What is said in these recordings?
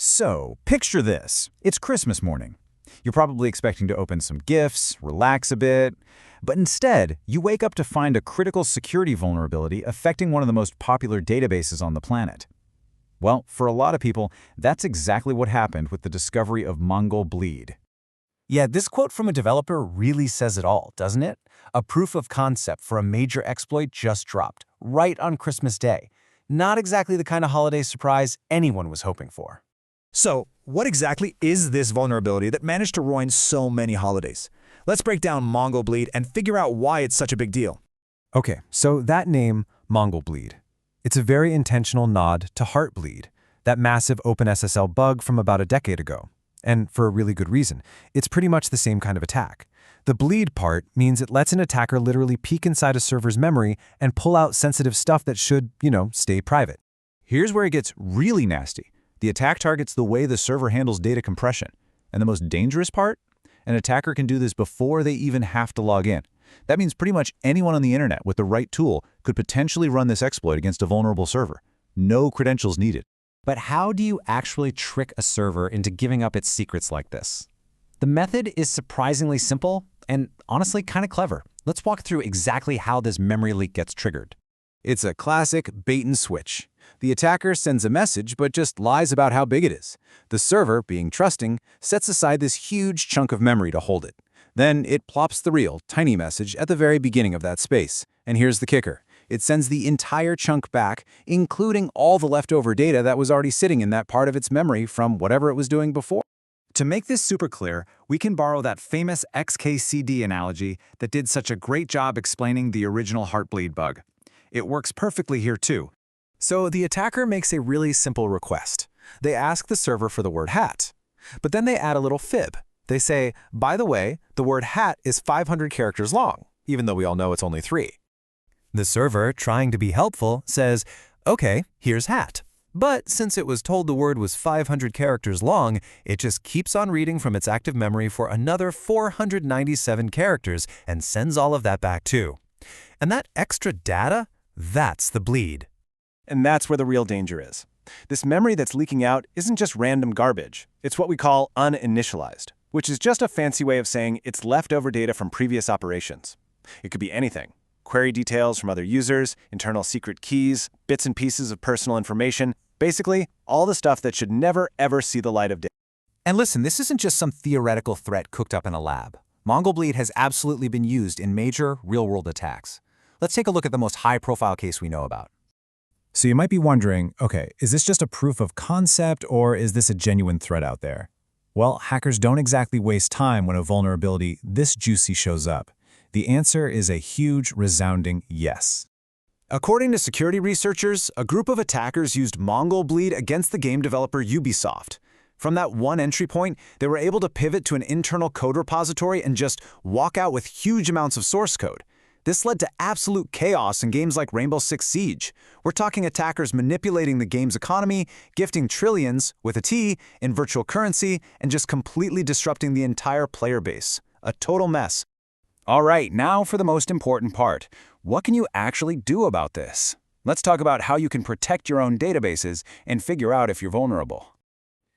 So, picture this. It's Christmas morning. You're probably expecting to open some gifts, relax a bit, but instead, you wake up to find a critical security vulnerability affecting one of the most popular databases on the planet. Well, for a lot of people, that's exactly what happened with the discovery of Mongolbleed. Yeah, this quote from a developer really says it all, doesn't it? A proof of concept for a major exploit just dropped, right on Christmas Day. Not exactly the kind of holiday surprise anyone was hoping for. So, what exactly is this vulnerability that managed to ruin so many holidays? Let's break down MongoBleed and figure out why it's such a big deal. Okay, so that name, Mongolbleed, it's a very intentional nod to Heartbleed, that massive OpenSSL bug from about a decade ago. And for a really good reason. It's pretty much the same kind of attack. The bleed part means it lets an attacker literally peek inside a server's memory and pull out sensitive stuff that should, stay private. Here's where it gets really nasty. The attack targets the way the server handles data compression. And the most dangerous part? An attacker can do this before they even have to log in. That means pretty much anyone on the internet with the right tool could potentially run this exploit against a vulnerable server. No credentials needed. But how do you actually trick a server into giving up its secrets like this? The method is surprisingly simple and honestly kind of clever. Let's walk through exactly how this memory leak gets triggered. It's a classic bait and switch. The attacker sends a message but just lies about how big it is. The server, being trusting, sets aside this huge chunk of memory to hold it. Then it plops the real, tiny message at the very beginning of that space. And here's the kicker. It sends the entire chunk back, including all the leftover data that was already sitting in that part of its memory from whatever it was doing before. To make this super clear, we can borrow that famous XKCD analogy that did such a great job explaining the original Heartbleed bug. It works perfectly here too. So the attacker makes a really simple request. They ask the server for the word hat. But then they add a little fib. They say, by the way, the word hat is 500 characters long, even though we all know it's only 3. The server, trying to be helpful, says, okay, here's hat. But since it was told the word was 500 characters long, it just keeps on reading from its active memory for another 497 characters and sends all of that back too. And that extra data, that's the bleed. And that's where the real danger is. This memory that's leaking out isn't just random garbage. It's what we call uninitialized, which is just a fancy way of saying it's leftover data from previous operations. It could be anything. Query details from other users, internal secret keys, bits and pieces of personal information, basically all the stuff that should never ever see the light of day. And listen, this isn't just some theoretical threat cooked up in a lab. Mongolbleed has absolutely been used in major, real-world attacks. Let's take a look at the most high-profile case we know about. So you might be wondering, okay, is this just a proof of concept or is this a genuine threat out there? Well, hackers don't exactly waste time when a vulnerability this juicy shows up. The answer is a huge, resounding yes. According to security researchers, a group of attackers used Mongolbleed against the game developer Ubisoft. From that one entry point, they were able to pivot to an internal code repository and just walk out with huge amounts of source code. This led to absolute chaos in games like Rainbow Six Siege. We're talking attackers manipulating the game's economy, gifting trillions, with a T, in virtual currency, and just completely disrupting the entire player base. A total mess. All right, now for the most important part. What can you actually do about this? Let's talk about how you can protect your own databases and figure out if you're vulnerable.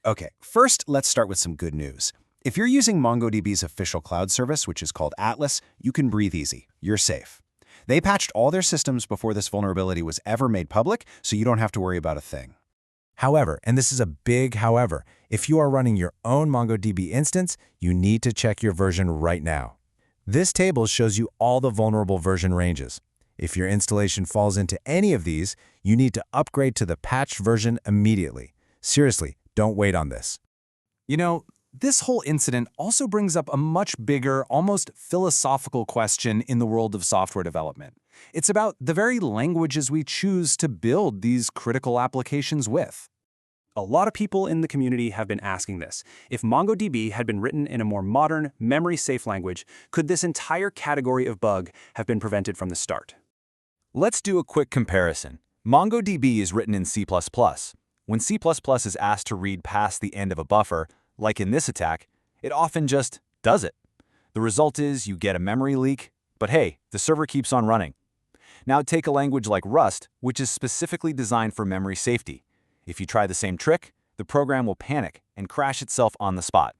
Okay, first let's start with some good news. If you're using MongoDB's official cloud service, which is called Atlas, you can breathe easy. You're safe. They patched all their systems before this vulnerability was ever made public, so you don't have to worry about a thing. However, and this is a big however, if you are running your own MongoDB instance, you need to check your version right now. This table shows you all the vulnerable version ranges. If your installation falls into any of these, you need to upgrade to the patched version immediately. Seriously, don't wait on this. This whole incident also brings up a much bigger, almost philosophical question in the world of software development. It's about the very languages we choose to build these critical applications with. A lot of people in the community have been asking this. If MongoDB had been written in a more modern, memory-safe language, could this entire category of bug have been prevented from the start? Let's do a quick comparison. MongoDB is written in C++. When C++ is asked to read past the end of a buffer, like in this attack, it often just does it. The result is you get a memory leak, but hey, the server keeps on running. Now take a language like Rust, which is specifically designed for memory safety. If you try the same trick, The program will panic and crash itself on the spot.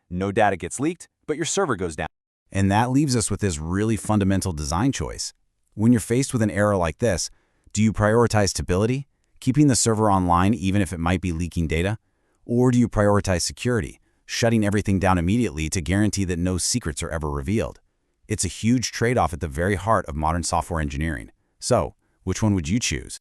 No data gets leaked, but your server goes down. And that leaves us with this really fundamental design choice. When you're faced with an error like this, do you prioritize stability, keeping the server online even if it might be leaking data? Or do you prioritize security, shutting everything down immediately to guarantee that no secrets are ever revealed? It's a huge trade-off at the very heart of modern software engineering. So, which one would you choose?